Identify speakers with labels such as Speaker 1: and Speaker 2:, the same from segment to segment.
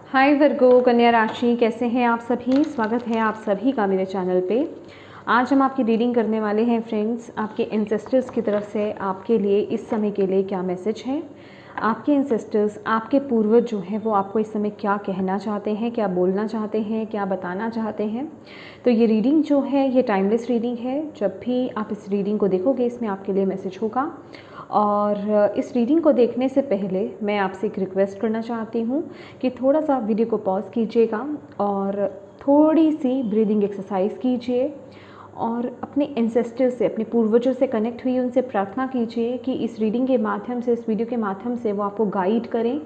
Speaker 1: हाय वर्गो कन्या राशि, कैसे हैं आप सभी। स्वागत है आप सभी का मेरे चैनल पे। आज हम आपकी रीडिंग करने वाले हैं फ्रेंड्स। आपके एंसेस्टर्स की तरफ से आपके लिए इस समय के लिए क्या मैसेज है। आपके एंसेस्टर्स, आपके पूर्वज जो हैं वो आपको इस समय क्या कहना चाहते हैं, क्या बोलना चाहते हैं, क्या बताना चाहते हैं। तो ये रीडिंग जो है ये टाइमलेस रीडिंग है। जब भी आप इस रीडिंग को देखोगे इसमें आपके लिए मैसेज होगा। और इस रीडिंग को देखने से पहले मैं आपसे एक रिक्वेस्ट करना चाहती हूँ कि थोड़ा सा वीडियो को पॉज कीजिएगा और थोड़ी सी ब्रीदिंग एक्सरसाइज कीजिए और अपने एंसेस्टर से, अपने पूर्वजों से कनेक्ट हुई उनसे प्रार्थना कीजिए कि इस रीडिंग के माध्यम से, इस वीडियो के माध्यम से वो आपको गाइड करें,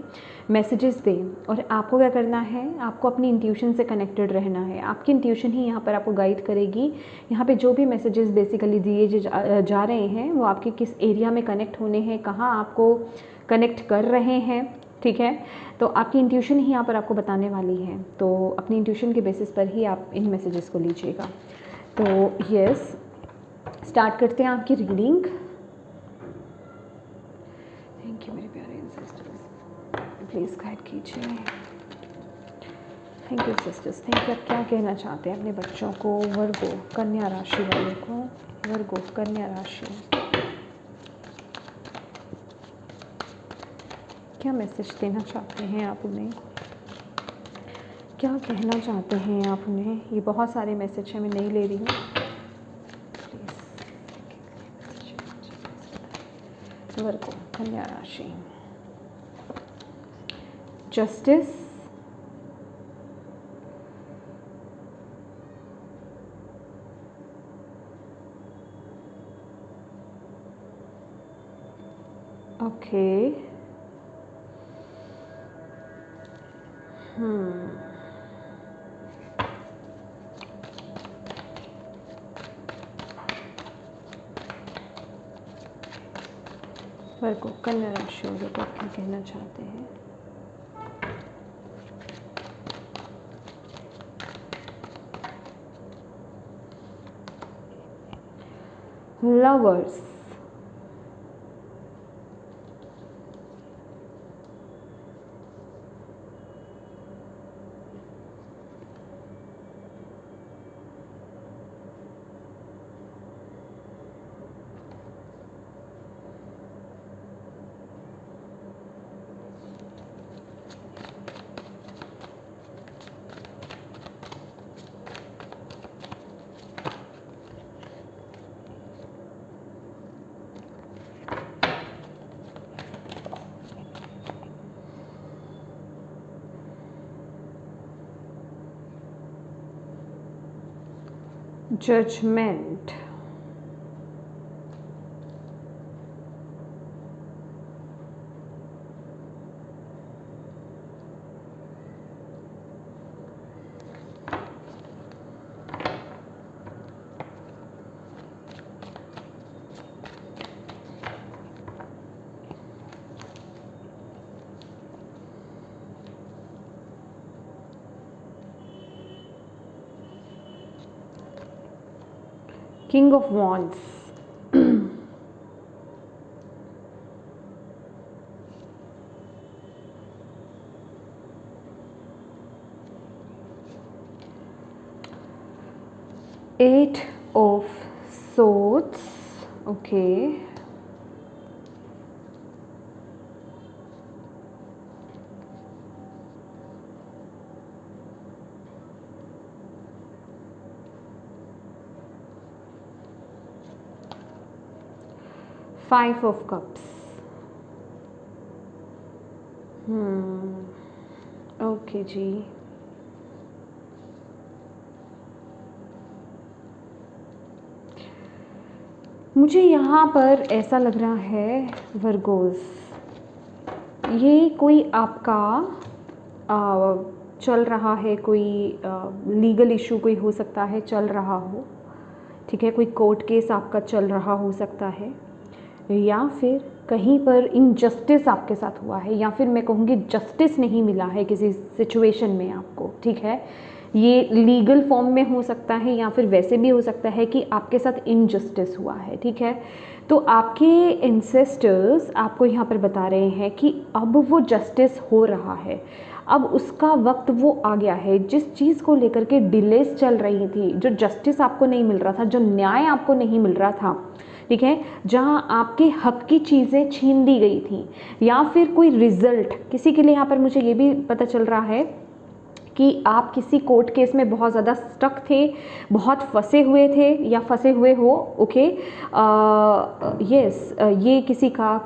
Speaker 1: मैसेजेस दें। और आपको क्या करना है, आपको अपनी इंट्यूशन से कनेक्टेड रहना है। आपकी इंट्यूशन ही यहाँ पर आपको गाइड करेगी। यहाँ पे जो भी मैसेजेस बेसिकली दिए जा रहे हैं वो आपके किस एरिया में कनेक्ट होने हैं, कहाँ आपको कनेक्ट कर रहे हैं, ठीक है। तो आपकी इंट्यूशन ही यहाँ पर आपको बताने वाली है। तो अपनी इंट्यूशन के बेसिस पर ही आप इन मैसेजेस को लीजिएगा। तो यस, स्टार्ट करते हैं आपकी रीडिंग। थैंक यू मेरे प्यारे एंसेस्टर्स, प्लीज़ गाइड कीजिए। Thank you sisters, thank you. आप क्या कहना चाहते हैं अपने बच्चों को, वर्गो कन्या राशि वालों को, वर्गो कन्या राशि, क्या मैसेज देना चाहते हैं आप उन्हें, क्या कहना चाहते हैं आप उन्हें। ये बहुत सारे मैसेज हैं, मैं नहीं ले रही हूँ। वर्गो कन्या राशि, जस्टिस, ओके, वर्गो कन्या राशि वालों को क्या कहना चाहते हैं। Lovers, judgement, king of wands, eight of swords, okay, five of cups, okay जी। मुझे यहाँ पर ऐसा लग रहा है वर्गोस, ये कोई आपका चल रहा है, कोई लीगल इशू कोई हो सकता है, चल रहा हो, ठीक है। कोई कोर्ट केस आपका चल रहा हो सकता है, या फिर कहीं पर इनजस्टिस आपके साथ हुआ है, या फिर मैं कहूँगी जस्टिस नहीं मिला है किसी सिचुएशन में आपको, ठीक है। ये लीगल फॉर्म में हो सकता है या फिर वैसे भी हो सकता है कि आपके साथ इनजस्टिस हुआ है, ठीक है। तो आपके एंसेस्टर्स आपको यहाँ पर बता रहे हैं कि अब वो जस्टिस हो रहा है, अब उसका वक्त वो आ गया है। जिस चीज़ को लेकर के डिलेस चल रही थी, जो जस्टिस आपको नहीं मिल रहा था, जो न्याय आपको नहीं मिल रहा था, ठीक है, जहाँ आपके हक की चीज़ें छीन दी गई थी, या फिर कोई रिजल्ट, किसी के लिए यहाँ पर मुझे ये भी पता चल रहा है कि आप किसी कोर्ट केस में बहुत ज़्यादा स्टक थे, बहुत फंसे हुए थे या फंसे हुए हो, ओके, यस, ये किसी का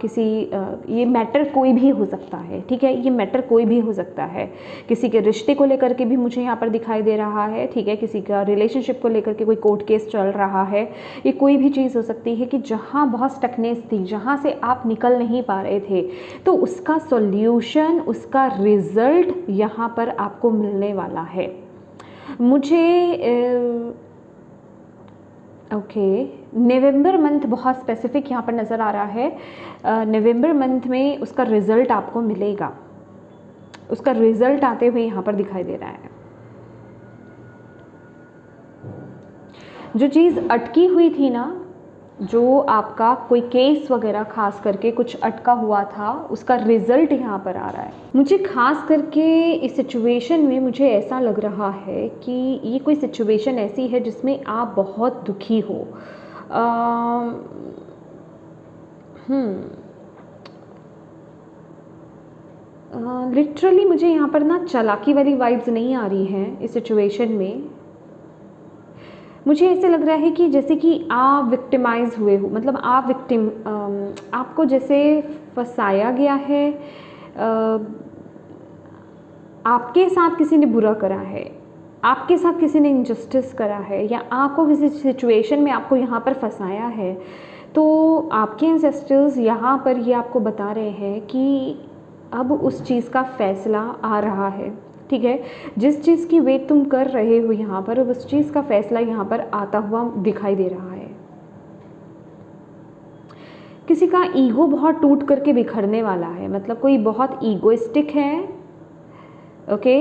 Speaker 1: ये मैटर कोई भी हो सकता है, ठीक है, ये मैटर कोई भी हो सकता है। किसी के रिश्ते को लेकर के भी मुझे यहाँ पर दिखाई दे रहा है, ठीक है, किसी का रिलेशनशिप को लेकर के कोई कोर्ट केस चल रहा है, ये कोई भी चीज़ हो सकती है कि जहाँ बहुत स्टकनेस थी, जहाँ से आप निकल नहीं पा रहे थे, तो उसका सॉल्यूशन, उसका रिजल्ट यहाँ पर आपको मिलने वाला है। मुझे ओके, नवंबर मंथ बहुत स्पेसिफिक यहाँ पर नज़र आ रहा है। नवंबर मंथ में उसका रिज़ल्ट आपको मिलेगा, उसका रिज़ल्ट आते हुए यहाँ पर दिखाई दे रहा है। जो चीज़ अटकी हुई थी ना, जो आपका कोई केस वगैरह खास करके कुछ अटका हुआ था, उसका रिज़ल्ट यहाँ पर आ रहा है। मुझे खास करके इस सिचुएशन में मुझे ऐसा लग रहा है कि ये कोई सिचुएशन ऐसी है जिसमें आप बहुत दुखी हो। लिटरली मुझे यहाँ पर ना चालाकी वाली वाइब्स नहीं आ रही हैं इस सिचुएशन में। मुझे ऐसे लग रहा है कि जैसे कि आप विक्टिमाइज हुए हो, मतलब आप आपको जैसे फंसाया गया है, आपके साथ किसी ने बुरा करा है, आपके साथ किसी ने इनजस्टिस करा है, या आपको किसी सिचुएशन में आपको यहाँ पर फंसाया है। तो आपके एंसेस्टर्स यहाँ पर ये आपको बता रहे हैं कि अब उस चीज़ का फैसला आ रहा है, ठीक है, जिस चीज़ की वेट तुम कर रहे हो यहाँ पर, उस चीज़ का फैसला यहाँ पर आता हुआ दिखाई दे रहा है। किसी का ईगो बहुत टूट करके बिखरने वाला है, मतलब कोई बहुत ईगोइस्टिक है, ओके,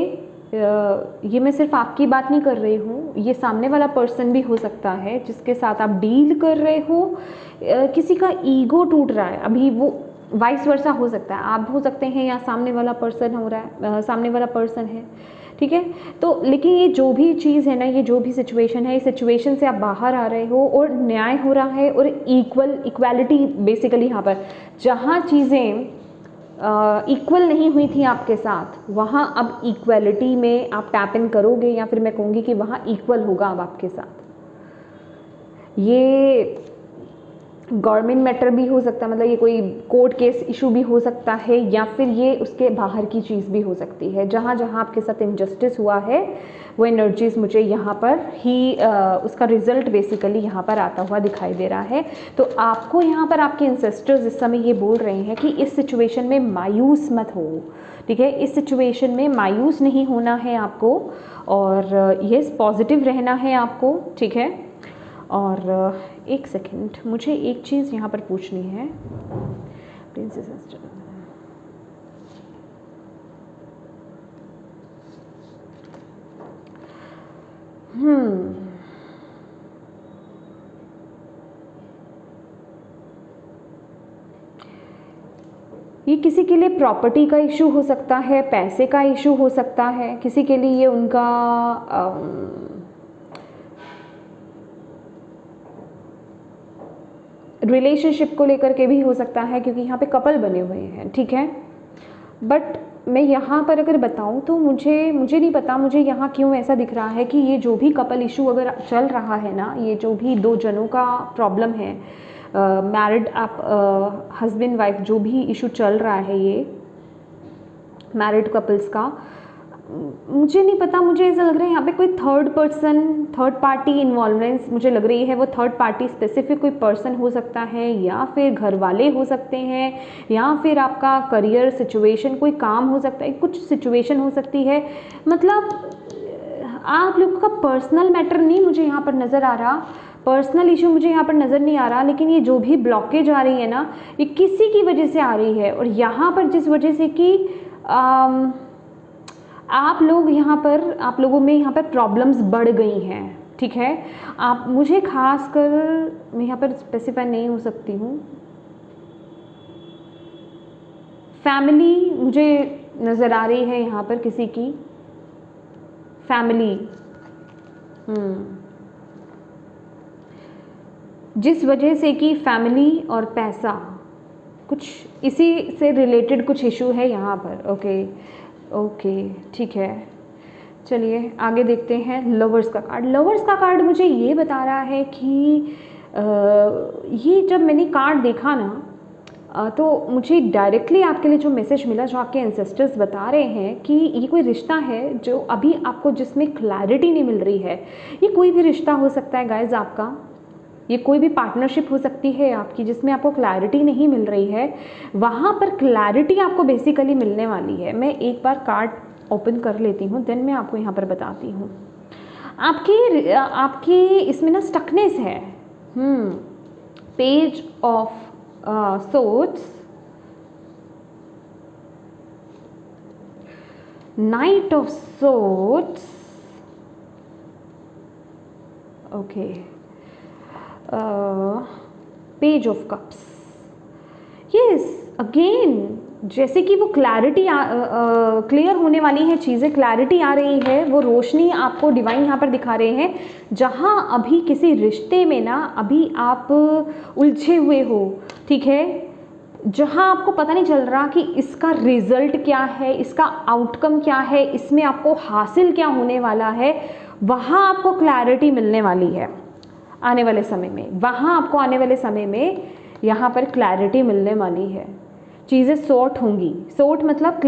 Speaker 1: ये मैं सिर्फ आपकी बात नहीं कर रही हूँ, ये सामने वाला पर्सन भी हो सकता है जिसके साथ आप डील कर रहे हो। किसी का ईगो टूट रहा है अभी, वो वाइस वर्सा हो सकता है, आप हो सकते हैं या सामने वाला पर्सन हो रहा है, सामने वाला पर्सन है, ठीक है। तो लेकिन ये जो भी चीज़ है ना, ये जो भी सिचुएशन है, इस सिचुएशन से आप बाहर आ रहे हो और न्याय हो रहा है और इक्वालिटी बेसिकली यहाँ पर जहाँ चीज़ें इक्वल नहीं हुई थी आपके साथ, वहाँ अब इक्वालिटी में आप टैप इन करोगे, या फिर मैं कहूँगी कि वहाँ इक्वल होगा अब आपके साथ। ये गवर्नमेंट मैटर भी हो सकता है, मतलब ये कोई कोर्ट केस इशू भी हो सकता है, या फिर ये उसके बाहर की चीज़ भी हो सकती है। जहाँ जहाँ आपके साथ इनजस्टिस हुआ है, वो एनर्जीज मुझे यहाँ पर ही उसका रिजल्ट बेसिकली यहाँ पर आता हुआ दिखाई दे रहा है। तो आपको यहाँ पर आपके एंसेस्टर्स इस समय ये बोल रहे हैं कि इस सिचुएशन में मायूस मत हो, ठीक है, इस सिचुएशन में मायूस नहीं होना है आपको, और यस, पॉजिटिव रहना है आपको, ठीक है। और एक सेकंड, मुझे एक चीज़ यहाँ पर पूछनी है प्रिंसेस एस्टर। ये किसी के लिए प्रॉपर्टी का इशू हो सकता है, पैसे का इशू हो सकता है, किसी के लिए ये उनका रिलेशनशिप को लेकर के भी हो सकता है, क्योंकि यहाँ पे कपल बने हुए हैं, ठीक है। बट मैं यहाँ पर अगर बताऊँ तो मुझे नहीं पता मुझे यहाँ क्यों ऐसा दिख रहा है कि ये जो भी कपल इशू अगर चल रहा है ना, ये जो भी दो जनों का प्रॉब्लम है, मैरिड आप हस्बैंड वाइफ जो भी इशू चल रहा है, ये मैरिड कपल्स का, मुझे नहीं पता, मुझे ऐसा लग रहा है यहाँ पे कोई थर्ड पार्टी इन्वॉल्वमेंस मुझे लग रही है। वो थर्ड पार्टी स्पेसिफिक कोई पर्सन हो सकता है, या फिर घर वाले हो सकते हैं, या फिर आपका करियर सिचुएशन, कोई काम हो सकता है, कुछ सिचुएशन हो सकती है। मतलब आप लोगों का पर्सनल मैटर नहीं मुझे यहाँ पर नज़र आ रहा, पर्सनल इशू मुझे यहाँ पर नज़र नहीं आ रहा, लेकिन ये जो भी ब्लॉकेज आ रही है ना, ये किसी की वजह से आ रही है। और यहाँ पर जिस वजह से कि आप लोगों में यहाँ पर प्रॉब्लम्स बढ़ गई हैं, ठीक है। आप मुझे खास कर मैं यहाँ पर स्पेसिफाई नहीं हो सकती हूँ, फैमिली मुझे नज़र आ रही है यहाँ पर किसी की फैमिली, जिस वजह से कि फैमिली और पैसा कुछ इसी से रिलेटेड कुछ इशू है यहाँ पर। ओके ठीक है, चलिए आगे देखते हैं। लवर्स का कार्ड, लवर्स का कार्ड मुझे ये बता रहा है कि ये जब मैंने कार्ड देखा ना तो मुझे डायरेक्टली आपके लिए जो मैसेज मिला, जो आपके एंसेस्टर्स बता रहे हैं कि ये कोई रिश्ता है जो अभी आपको जिसमें क्लैरिटी नहीं मिल रही है। ये कोई भी रिश्ता हो सकता है गाइज आपका, ये कोई भी पार्टनरशिप हो सकती है आपकी जिसमें आपको क्लैरिटी नहीं मिल रही है। वहाँ पर क्लैरिटी आपको बेसिकली मिलने वाली है। मैं एक बार कार्ड ओपन कर लेती हूँ, देन मैं आपको यहाँ पर बताती हूँ। आपकी इसमें ना स्टकनेस है। Page of swords, night of swords, okay, page of cups. Yes, again जैसे कि वो क्लैरिटी क्लियर होने वाली है चीज़ें, क्लैरिटी आ रही है, वो रोशनी आपको डिवाइन यहाँ पर दिखा रहे हैं। जहाँ अभी किसी रिश्ते में ना अभी आप उलझे हुए हो, ठीक है, जहाँ आपको पता नहीं चल रहा कि इसका रिजल्ट क्या है, इसका आउटकम क्या है, इसमें आपको हासिल क्या होने वाला है, वहाँ आपको क्लैरिटी मिलने वाली है आने वाले समय में। वहाँ आपको आने वाले समय में यहाँ पर क्लैरिटी मिलने वाली है। चीज़ें सॉर्ट होंगी, सॉर्ट मतलब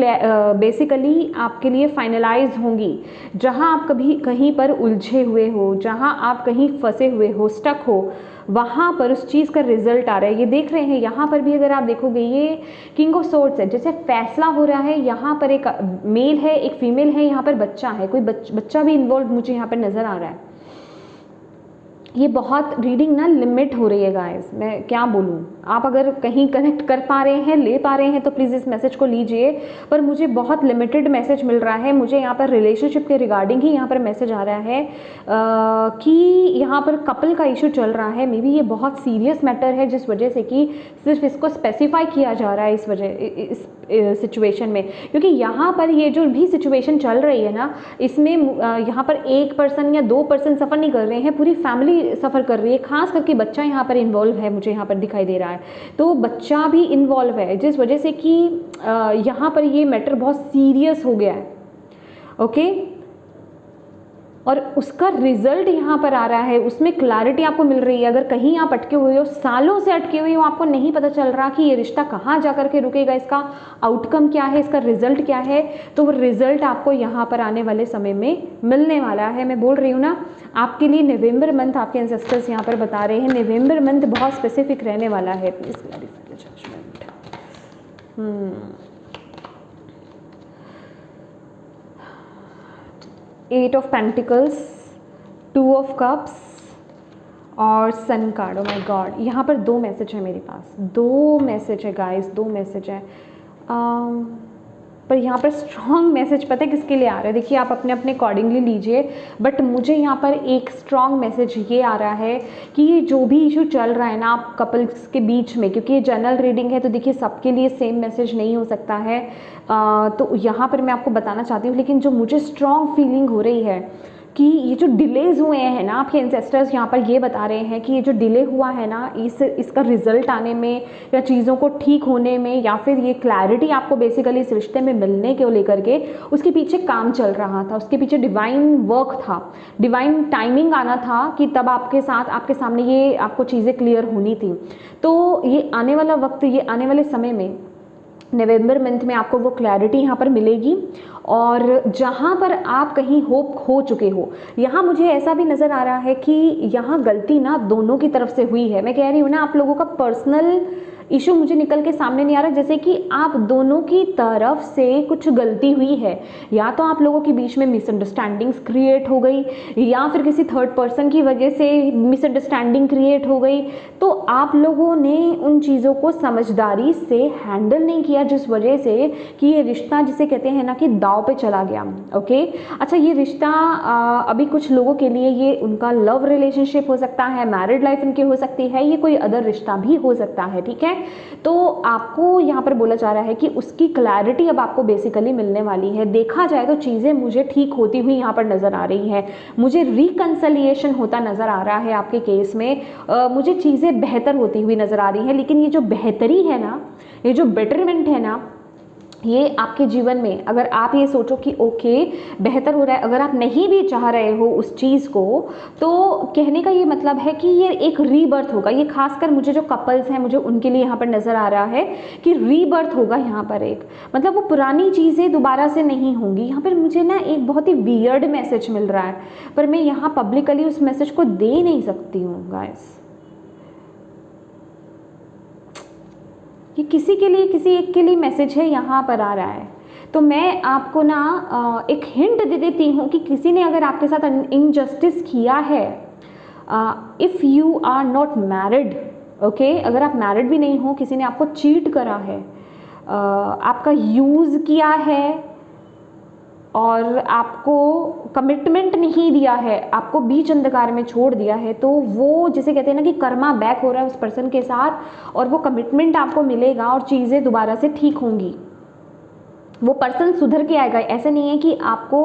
Speaker 1: बेसिकली आपके लिए फाइनलाइज होंगी। जहाँ आप कभी कहीं पर उलझे हुए हो, जहाँ आप कहीं फंसे हुए हो, स्टक हो, वहाँ पर उस चीज़ का रिजल्ट आ रहा है। ये देख रहे हैं यहाँ पर भी अगर आप देखोगे ये किंग ऑफ सोर्ड्स है, जैसे फैसला हो रहा है। यहाँ पर एक मेल है, एक फीमेल है, यहाँ पर बच्चा है, कोई बच्चा भी इन्वॉल्व मुझे यहाँ पर नज़र आ रहा है। ये बहुत रीडिंग ना लिमिट हो रही है गाइस, मैं क्या बोलूँ। आप अगर कहीं कनेक्ट कर पा रहे हैं, ले पा रहे हैं तो प्लीज़ इस मैसेज को लीजिए, पर मुझे बहुत लिमिटेड मैसेज मिल रहा है। मुझे यहाँ पर रिलेशनशिप के रिगार्डिंग ही यहाँ पर मैसेज आ रहा है कि यहाँ पर कपल का इशू चल रहा है। मे बी ये बहुत सीरियस मैटर है जिस वजह से कि सिर्फ इसको स्पेसिफाई किया जा रहा है इस सिचुएशन में, क्योंकि यहाँ पर ये जो भी सिचुएशन चल रही है ना, इसमें यहाँ पर एक पर्सन या दो पर्सन सफ़र नहीं कर रहे हैं, पूरी फैमिली सफ़र कर रही है। खास करके बच्चा यहाँ पर इन्वॉल्व है, मुझे यहाँ पर दिखाई दे रहा है। तो बच्चा भी इन्वॉल्व है जिस वजह से कि यहाँ पर ये मैटर बहुत सीरियस हो गया है। ओके, और उसका रिजल्ट यहाँ पर आ रहा है, उसमें क्लैरिटी आपको मिल रही है। अगर कहीं आप अटके हुए हो, सालों से अटके हुए हो, आपको नहीं पता चल रहा कि ये रिश्ता कहाँ जा कर के रुकेगा, इसका आउटकम क्या है, इसका रिजल्ट क्या है, तो वो रिजल्ट आपको यहाँ पर आने वाले समय में मिलने वाला है। मैं बोल रही हूँ ना, आपके लिए नवंबर मंथ आपके एंसेस्टर्स यहाँ पर बता रहे हैं, नवंबर मंथ बहुत स्पेसिफिक रहने वाला है। Please clarify the judgement. Eight of pentacles, two of cups और sun card. Oh my God, यहाँ पर दो मैसेज है मेरे पास, दो मैसेज है गाइस, दो मैसेज है। पर यहाँ पर स्ट्रॉन्ग मैसेज पता है किसके लिए आ रहा है, देखिए आप अपने अपने अकॉर्डिंगली लीजिए, बट मुझे यहाँ पर एक स्ट्रॉन्ग मैसेज ये आ रहा है कि ये जो भी इशू चल रहा है ना आप कपल्स के बीच में, क्योंकि ये जनरल रीडिंग है तो देखिए सबके लिए सेम मैसेज नहीं हो सकता है। तो यहाँ पर मैं आपको बताना चाहती हूँ, लेकिन जो मुझे स्ट्रॉन्ग फीलिंग हो रही है कि ये जो डिलेज हुए हैं ना, आपके एंसेस्टर्स यहाँ पर ये बता रहे हैं कि ये जो डिले हुआ है ना, इसका रिजल्ट आने में या चीज़ों को ठीक होने में, या फिर ये क्लैरिटी आपको बेसिकली इस रिश्ते में मिलने को लेकर के, उसके पीछे काम चल रहा था, उसके पीछे डिवाइन वर्क था, डिवाइन टाइमिंग आना था कि तब आपके साथ आपके सामने ये आपको चीज़ें क्लियर होनी थी। तो ये आने वाला वक्त, ये आने वाले समय में नवंबर मंथ में आपको वो क्लैरिटी यहाँ पर मिलेगी। और जहाँ पर आप कहीं होप खो चुके हो, यहाँ मुझे ऐसा भी नज़र आ रहा है कि यहाँ गलती ना दोनों की तरफ से हुई है। मैं कह रही हूँ ना, आप लोगों का पर्सनल इशू मुझे निकल के सामने नहीं आ रहा, जैसे कि आप दोनों की तरफ से कुछ गलती हुई है। या तो आप लोगों के बीच में मिसअंडरस्टैंडिंग्स क्रिएट हो गई, या फिर किसी थर्ड पर्सन की वजह से मिसअंडरस्टैंडिंग क्रिएट हो गई। तो आप लोगों ने उन चीज़ों को समझदारी से हैंडल नहीं किया, जिस वजह से कि ये रिश्ता जिसे कहते हैं ना कि दाव पे चला गया। ओके, अच्छा, ये रिश्ता अभी कुछ लोगों के लिए ये उनका लव रिलेशनशिप हो सकता है, मैरिड लाइफ उनकी हो सकती है, ये कोई अदर रिश्ता भी हो सकता है, ठीक है। तो आपको यहाँ पर बोला जा रहा है कि उसकी क्लैरिटी अब आपको बेसिकली मिलने वाली है। देखा जाए तो चीज़ें मुझे ठीक होती हुई यहाँ पर नज़र आ रही है, मुझे रिकन्सिलिएशन होता नज़र आ रहा है आपके केस में, मुझे चीज़ें बेहतर होती हुई नज़र आ रही है। लेकिन ये जो बेहतरी है ना, ये जो बेटरमेंट है ना, ये आपके जीवन में अगर आप ये सोचो कि ओके बेहतर हो रहा है, अगर आप नहीं भी चाह रहे हो उस चीज़ को, तो कहने का ये मतलब है कि ये एक रीबर्थ होगा। ये खासकर मुझे जो कपल्स हैं, मुझे उनके लिए यहाँ पर नज़र आ रहा है कि रीबर्थ होगा यहाँ पर एक, मतलब वो पुरानी चीज़ें दोबारा से नहीं होंगी। यहाँ पर मुझे ना एक बहुत ही वियर्ड मैसेज मिल रहा है, पर मैं यहाँ पब्लिकली उस मैसेज को दे नहीं सकती हूँ गाइस। ये किसी के लिए, किसी एक के लिए मैसेज है यहाँ पर आ रहा है। तो मैं आपको ना एक हिंट दे देती हूँ कि किसी ने अगर आपके साथ इनजस्टिस किया है, if you are not married, okay, अगर आप मैरिड भी नहीं हो, किसी ने आपको चीट करा है, आपका यूज़ किया है और आपको कमिटमेंट नहीं दिया है, आपको बीच अंधकार में छोड़ दिया है, तो वो जिसे कहते हैं ना कि कर्मा बैक हो रहा है उस पर्सन के साथ, और वो कमिटमेंट आपको मिलेगा और चीज़ें दोबारा से ठीक होंगी। वो पर्सन सुधर के आएगा। ऐसे नहीं है कि आपको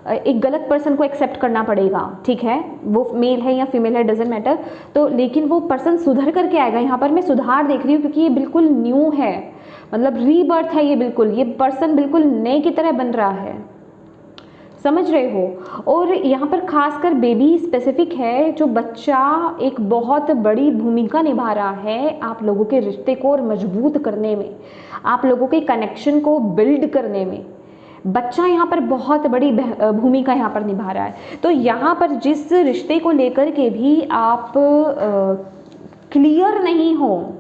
Speaker 1: एक गलत पर्सन को एक्सेप्ट करना पड़ेगा, ठीक है, वो मेल है या फीमेल है डजेंट मैटर, तो लेकिन वो पर्सन सुधर करके आएगा। यहाँ पर मैं सुधार देख रही हूँ क्योंकि ये बिल्कुल न्यू है, मतलब रीबर्थ है ये, बिल्कुल ये पर्सन बिल्कुल नए की तरह बन रहा है, समझ रहे हो। और यहाँ पर खासकर बेबी स्पेसिफिक है, जो बच्चा एक बहुत बड़ी भूमिका निभा रहा है आप लोगों के रिश्ते को और मजबूत करने में, आप लोगों के कनेक्शन को बिल्ड करने में। बच्चा यहाँ पर बहुत बड़ी भूमिका यहाँ पर निभा रहा है। तो यहाँ पर जिस रिश्ते को लेकर के भी आप क्लियर नहीं हो,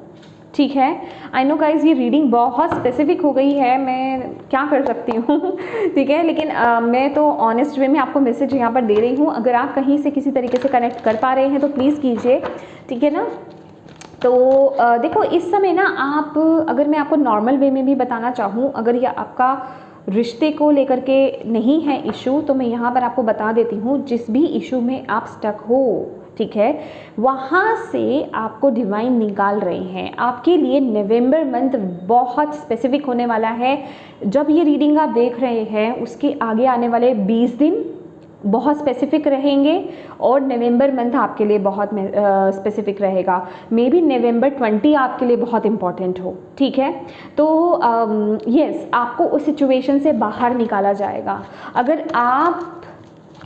Speaker 1: ठीक है, आई नो गाइज ये रीडिंग बहुत स्पेसिफिक हो गई है, मैं क्या कर सकती हूँ ठीक है, लेकिन मैं तो ऑनेस्ट वे में आपको मैसेज यहाँ पर दे रही हूँ। अगर आप कहीं से किसी तरीके से कनेक्ट कर पा रहे हैं तो प्लीज़ कीजिए, ठीक है ना। तो देखो इस समय ना आप, अगर मैं आपको नॉर्मल वे में भी बताना चाहूँ, अगर ये आपका रिश्ते को लेकर के नहीं है इशू, तो मैं यहाँ पर आपको बता देती हूँ, जिस भी इशू में आप स्टक हो, ठीक है, वहाँ से आपको डिवाइन निकाल रहे हैं। आपके लिए नवंबर मंथ बहुत स्पेसिफिक होने वाला है। जब ये रीडिंग आप देख रहे हैं उसके आगे आने वाले 20 दिन बहुत स्पेसिफिक रहेंगे, और नवंबर मंथ आपके लिए बहुत स्पेसिफिक रहेगा। मे बी नवंबर 20 आपके लिए बहुत इम्पॉर्टेंट हो, ठीक है। तो यस, आपको उस सिचुएशन से बाहर निकाला जाएगा।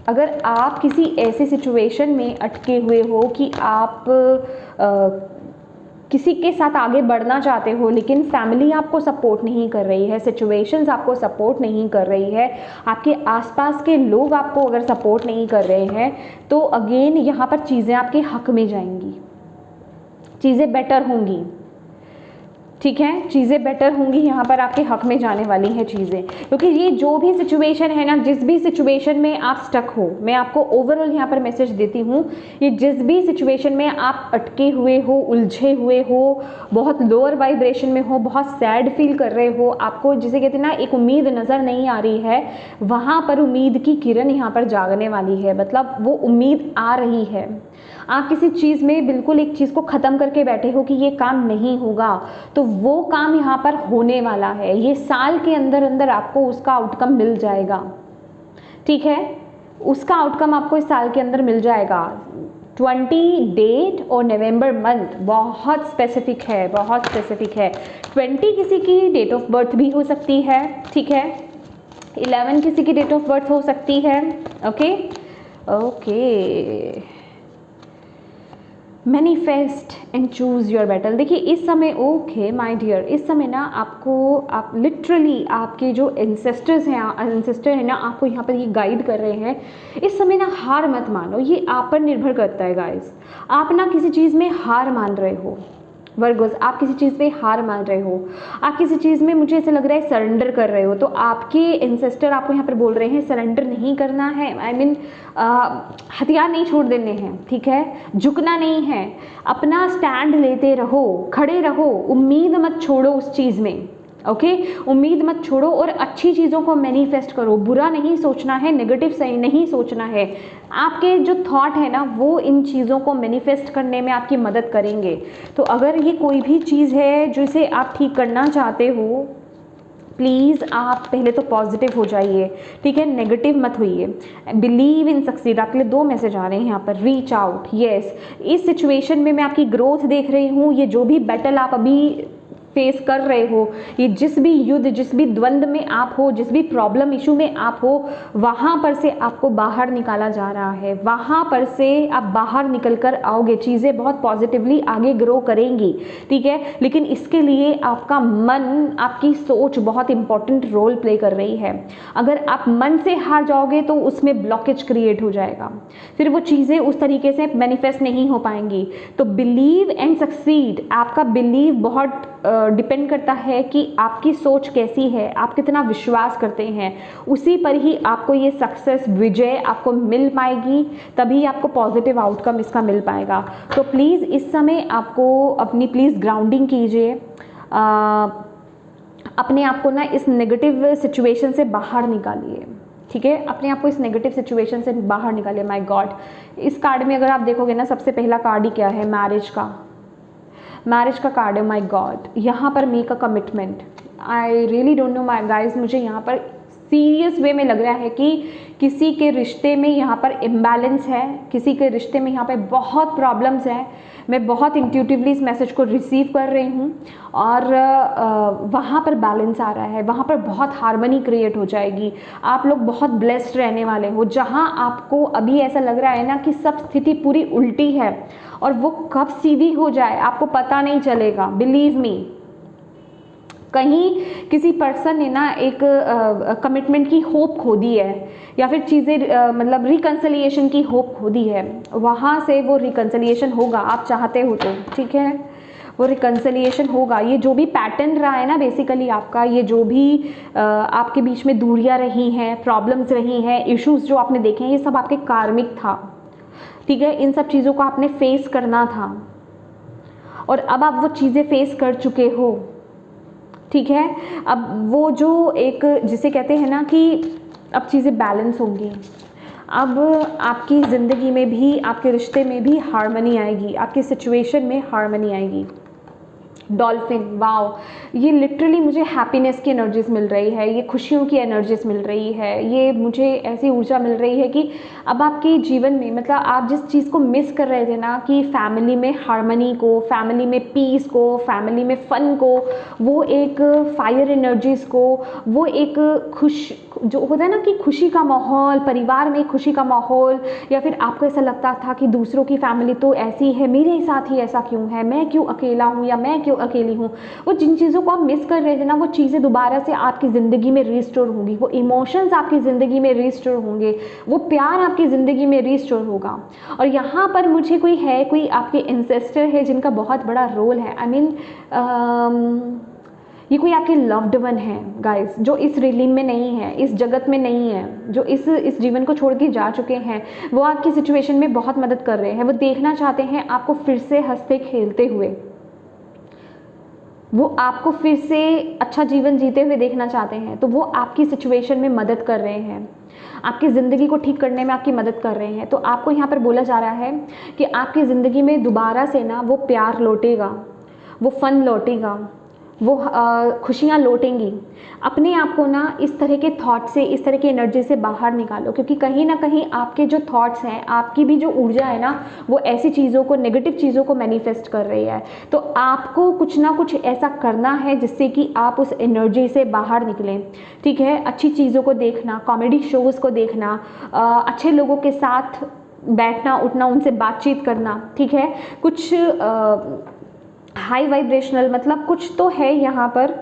Speaker 1: अगर आप किसी ऐसे सिचुएशन में अटके हुए हो कि आप किसी के साथ आगे बढ़ना चाहते हो, लेकिन फैमिली आपको सपोर्ट नहीं कर रही है, सिचुएशंस आपको सपोर्ट नहीं कर रही है, आपके आसपास के लोग आपको अगर सपोर्ट नहीं कर रहे हैं, तो अगेन यहाँ पर चीज़ें आपके हक में जाएंगी, चीज़ें बेटर होंगी, ठीक है, चीज़ें बेटर होंगी, यहाँ पर आपके हक में जाने वाली हैं चीज़ें। क्योंकि ये जो भी सिचुएशन है ना, जिस भी सिचुएशन में आप स्टक हो, मैं आपको ओवरऑल यहाँ पर मैसेज देती हूँ, ये जिस भी सिचुएशन में आप अटके हुए हो, उलझे हुए हो, बहुत लोअर वाइब्रेशन में हो, बहुत सैड फील कर रहे हो, आपको जिसे कहते हैं ना एक उम्मीद नज़र नहीं आ रही है, वहाँ पर उम्मीद की किरण यहाँ पर जागने वाली है। मतलब वो उम्मीद आ रही है। आप किसी चीज़ में बिल्कुल एक चीज़ को ख़त्म करके बैठे हो कि ये काम नहीं होगा, तो वो काम यहाँ पर होने वाला है। ये साल के अंदर अंदर आपको उसका आउटकम मिल जाएगा, ठीक है, उसका आउटकम आपको इस साल के अंदर मिल जाएगा। 20 डेट और नवंबर मंथ बहुत स्पेसिफिक है, बहुत स्पेसिफिक है। 20 किसी की डेट ऑफ बर्थ भी हो सकती है, ठीक है, 11 किसी की डेट ऑफ बर्थ हो सकती है, okay okay. Manifest and choose your battle. देखिए इस समय, ओके माय डियर, इस समय ना आप लिटरली आपके जो एंसेस्टर्स हैं ना, आपको यहाँ पर ये गाइड कर रहे हैं। इस समय ना हार मत मानो, ये आप पर निर्भर करता है गाइस। आप ना किसी चीज़ में हार मान रहे हो वर्गोस, आप किसी चीज़ पे हार मान रहे हो, आप किसी चीज़ में मुझे ऐसा लग रहा है सरेंडर कर रहे हो, तो आपके एंसेस्टर आपको यहाँ पर बोल रहे हैं सरेंडर नहीं करना है, आई मीन हथियार नहीं छोड़ देने हैं, ठीक है, झुकना नहीं है, अपना स्टैंड लेते रहो, खड़े रहो, उम्मीद मत छोड़ो उस चीज़ में, ओके उम्मीद मत छोड़ो और अच्छी चीज़ों को मैनिफेस्ट करो। बुरा नहीं सोचना है, नेगेटिव सही नहीं सोचना है। आपके जो थॉट है ना वो इन चीज़ों को मैनिफेस्ट करने में आपकी मदद करेंगे। तो अगर ये कोई भी चीज़ है जिसे आप ठीक करना चाहते हो, प्लीज़ आप पहले तो पॉजिटिव हो जाइए, ठीक है, नेगेटिव मत होइए। Believe in succeed. आपके लिए 2 मैसेज आ रहे हैं यहाँ पर। रीच आउट, यस, इस सिचुएशन में मैं आपकी ग्रोथ देख रही हूँ। ये जो भी बैटल आप अभी फेस कर रहे हो, ये जिस भी युद्ध, जिस भी द्वंद्व में आप हो, जिस भी प्रॉब्लम इशू में आप हो, वहाँ पर से आपको बाहर निकाला जा रहा है। वहाँ पर से आप बाहर निकल कर आओगे, चीज़ें बहुत पॉजिटिवली आगे ग्रो करेंगी, ठीक है। लेकिन इसके लिए आपका मन, आपकी सोच बहुत इंपॉर्टेंट रोल प्ले कर रही है। अगर आप मन से हार जाओगे तो उसमें ब्लॉकेज क्रिएट हो जाएगा, फिर वो चीज़ें उस तरीके से मैनिफेस्ट नहीं हो पाएंगी। तो बिलीव एंड सक्सीड। आपका बिलीव बहुत डिपेंड करता है कि आपकी सोच कैसी है, आप कितना विश्वास करते हैं, उसी पर ही आपको ये सक्सेस, विजय आपको मिल पाएगी, तभी आपको पॉजिटिव आउटकम इसका मिल पाएगा। तो प्लीज़ इस समय आपको अपनी प्लीज़ ग्राउंडिंग कीजिए, अपने आप को ना इस नेगेटिव सिचुएशन से बाहर निकालिए, ठीक है, अपने आप को इस नेगेटिव सिचुएशन से बाहर निकालिए। माय गॉड, इस कार्ड में अगर आप देखोगे ना, सबसे पहला कार्ड ही क्या है, मैरिज का कार्ड है। माय गॉड, यहाँ पर make a commitment. I really don't know my guys, मुझे यहाँ पर सीरियस वे में लग रहा है कि किसी के रिश्ते में यहाँ पर इम्बैलेंस है, किसी के रिश्ते में यहाँ पर बहुत प्रॉब्लम्स हैं। मैं बहुत इंट्यूटिवली इस मैसेज को रिसीव कर रही हूँ और वहाँ पर बैलेंस आ रहा है, वहाँ पर बहुत हार्मनी क्रिएट हो जाएगी। आप लोग बहुत ब्लेस्ड रहने वाले हो। जहाँ आपको अभी ऐसा लग रहा है ना कि सब स्थिति पूरी उल्टी है और वो कब सीधी हो जाए आपको पता नहीं चलेगा। बिलीव मी, कहीं किसी पर्सन ने ना एक कमिटमेंट की होप खो दी है, या फिर चीज़ें मतलब रिकन्सिलिएशन की होप खो दी है। वहाँ से वो रिकन्सिलिएशन होगा, आप चाहते हो तो, ठीक है, वो रिकन्सिलिएशन होगा। ये जो भी पैटर्न रहा है ना बेसिकली आपका, ये जो भी आपके बीच में दूरियां रही हैं, प्रॉब्लम्स रही हैं, इश्यूज जो आपने देखे हैं, ये सब आपके कार्मिक था, ठीक है। इन सब चीज़ों को आपने फेस करना था और अब आप वो चीज़ें फेस कर चुके हो, ठीक है। अब वो जो एक जिसे कहते हैं ना कि अब चीज़ें बैलेंस होंगी, अब आपकी ज़िंदगी में भी, आपके रिश्ते में भी हार्मनी आएगी, आपकी सिचुएशन में हार्मनी आएगी। डॉल्फिन, वाओ, ये लिटरली मुझे हैप्पीनेस की एनर्जीज मिल रही है, ये खुशियों की एनर्जीज मिल रही है, ये मुझे ऐसी ऊर्जा मिल रही है कि अब आपके जीवन में, मतलब आप जिस चीज़ को मिस कर रहे थे ना कि फैमिली में हार्मनी को, फैमिली में पीस को, फैमिली में फन को, वो एक फायर एनर्जीज को, वो एक खुश जो होता है ना कि खुशी का माहौल, परिवार में खुशी का माहौल, या फिर आपको ऐसा लगता था कि दूसरों की फैमिली तो ऐसी है, मेरे साथ ही ऐसा क्यों है, मैं क्यों अकेला हूँ या मैं क्यों अकेली हूँ, वो जिन चीज़ों को आप मिस कर रहे थे ना, वो चीज़ें दोबारा से आपकी ज़िंदगी में रिस्टोर होंगी, वो इमोशंस आपकी ज़िंदगी में रिस्टोर होंगे, वो प्यार आपकी ज़िंदगी में रिस्टोर होगा। और यहाँ पर मुझे कोई आपके एंसेस्टर है जिनका बहुत बड़ा रोल है। आई मीन ये कोई आपके लव्ड वन है गाइस, जो इस रिलीम में नहीं है, इस जगत में नहीं है, जो इस जीवन को छोड़ के जा चुके हैं। वो आपकी सिचुएशन में बहुत मदद कर रहे हैं, वो देखना चाहते हैं आपको फिर से हंसते खेलते हुए, वो आपको फिर से अच्छा जीवन जीते हुए देखना चाहते हैं। तो वो आपकी सिचुएशन में मदद कर रहे हैं, आपकी ज़िंदगी को ठीक करने में आपकी मदद कर रहे हैं। तो आपको यहाँ पर बोला जा रहा है कि आपकी ज़िंदगी में दोबारा से ना वो प्यार लौटेगा, वो फन लौटेगा, वो खुशियाँ लौटेंगी। अपने आप को ना इस तरह के थॉट से, इस तरह की एनर्जी से बाहर निकालो, क्योंकि कहीं ना कहीं आपके जो थॉट्स हैं, आपकी भी जो ऊर्जा है ना, वो ऐसी चीज़ों को, नेगेटिव चीज़ों को मैनिफेस्ट कर रही है। तो आपको कुछ ना कुछ ऐसा करना है जिससे कि आप उस एनर्जी से बाहर निकलें, ठीक है। अच्छी चीज़ों को देखना, कॉमेडी शोज़ को देखना, अच्छे लोगों के साथ बैठना उठना, उनसे बातचीत करना, ठीक है। कुछ हाई वाइब्रेशनल, मतलब कुछ तो है यहाँ पर,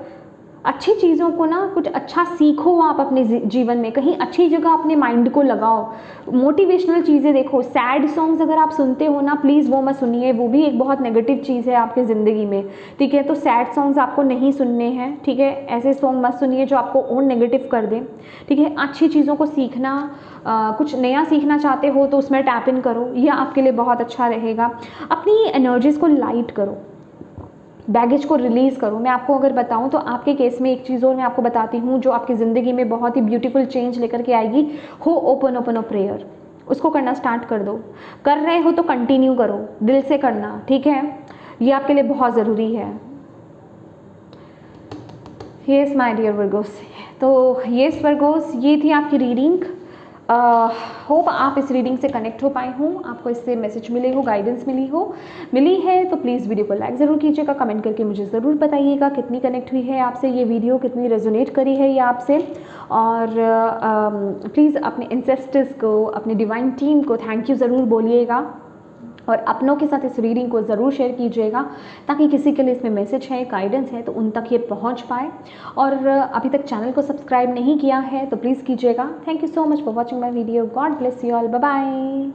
Speaker 1: अच्छी चीज़ों को ना, कुछ अच्छा सीखो आप अपने जीवन में, कहीं अच्छी जगह अपने माइंड को लगाओ, मोटिवेशनल चीज़ें देखो। सैड सॉन्ग्स अगर आप सुनते हो ना, प्लीज़ वो मत सुनिए, वो भी एक बहुत नेगेटिव चीज़ है आपकी ज़िंदगी में, ठीक है। तो सैड सॉन्ग्स आपको नहीं सुनने हैं, ठीक है। ऐसे सॉन्ग मत सुनिए जो आपको और नेगेटिव कर दें, ठीक है। अच्छी चीज़ों को सीखना, कुछ नया सीखना चाहते हो तो उसमें टैप इन करो, यह आपके लिए बहुत अच्छा रहेगा। अपनी एनर्जीज़ को लाइट करो, बैगेज को रिलीज़ करो। मैं आपको अगर बताऊं तो आपके केस में एक चीज़ और मैं आपको बताती हूँ जो आपकी ज़िंदगी में बहुत ही ब्यूटीफुल चेंज लेकर के आएगी। हो ओपन अ प्रेयर, उसको करना स्टार्ट कर दो। कर रहे हो तो कंटिन्यू करो, दिल से करना, ठीक है? ये आपके लिए बहुत ज़रूरी है। येस माय डियर वर्गोस, तो येस वर्गोस, ये थी आपकी रीडिंग। होप आप इस रीडिंग से कनेक्ट हो पाए हों, आपको इससे मैसेज मिले हो, गाइडेंस मिली है तो प्लीज़ वीडियो को लाइक ज़रूर कीजिएगा, कमेंट करके मुझे ज़रूर बताइएगा कितनी कनेक्ट हुई है आपसे ये वीडियो, कितनी रेजोनेट करी है ये आपसे। और प्लीज़ अपने एंसेस्टर्स को, अपने डिवाइन टीम को थैंक यू ज़रूर बोलिएगा और अपनों के साथ इस रीडिंग को ज़रूर शेयर कीजिएगा ताकि किसी के लिए इसमें मैसेज है, गाइडेंस है तो उन तक ये पहुंच पाए। और अभी तक चैनल को सब्सक्राइब नहीं किया है तो प्लीज़ कीजिएगा। Thank you so much for watching my video. God bless you all. Bye bye.